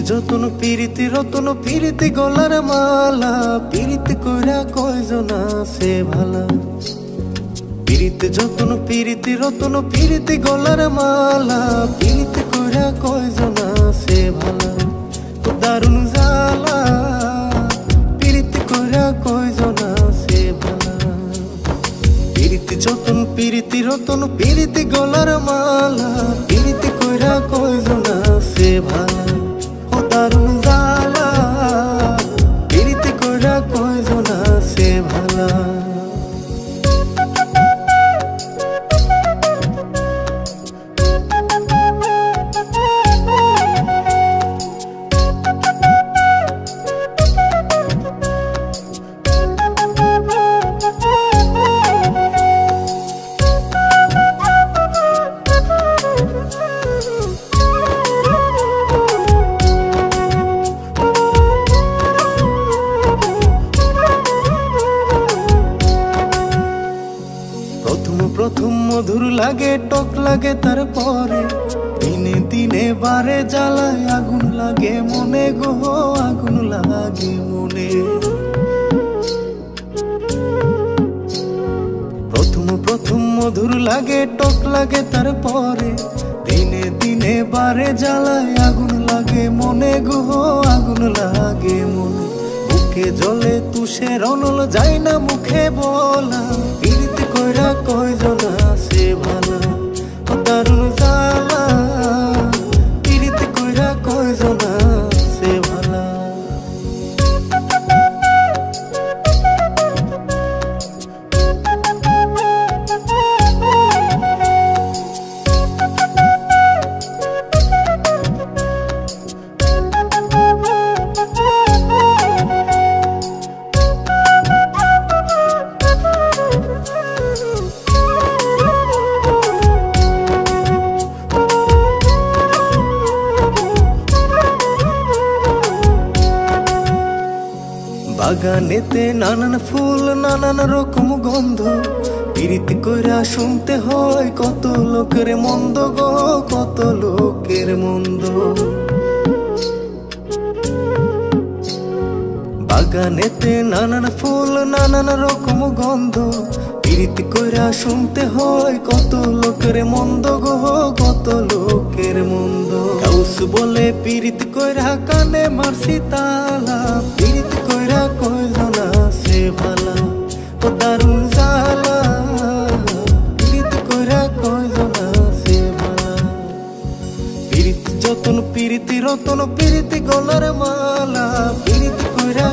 যতন পিরিতি রতন পিরিতি গলার মালা পিরিতি কইরা কয়জন আছে ভালা পিরিতি যতন পিরিতি রতন পিরিতি গলার মালা পিরিতি কইরা কয়জন আছে ভালা দারুণ জালা পিরিতি কইরা কয়জন আছে ভালা পিরিতি যতন পিরিতি রতন পিরিতি গলার মালা পিরিতি কইরা কয়জন আছে ভালা দারুণ জালা পিরিতি কইরা কয়জন আছে ভালা প্রথম মধুর লাগে টক লাগে তারপরে দিনে দিনে বারে জ্বালায় আগুন লাগে মনে গো আগুন লাগে মনে প্রথম মধুর লাগে টক লাগে তারপরে দিনে দিনে বারে জ্বালায় আগুন লাগে মনে গো আগুন লাগে মনে বুকে জলে তুষের অনল যায় না মুখে বলা পিরিতি কইরা কয়জন আছে ভালা দারুণ জালা পিরিতি কইরা কয়জন আছে ভালা বাগানেতে নানান ফুল নানান রকম গন্ধ পিরিতি কইরা শুনতে হয় কত লোকের মন্দ গো কত লোকের মন্দ বাগানেতে নানান ফুল নানান রকম গন্ধ পিরিতি কইরা শুনতে হয় কত লোকের মন্দ গো কত লোকের মন্দ গাউস বলে পিরিতি কইরা কানে মারছি তালা পিরিতি কইরা কয়জন আছে ভালা দারুণ জালা পিরিতি কইরা কয়জন আছে ভালা পিরিতি যতন পিরিতি রতন পিরিতি গলার মালা পিরিতি কইরা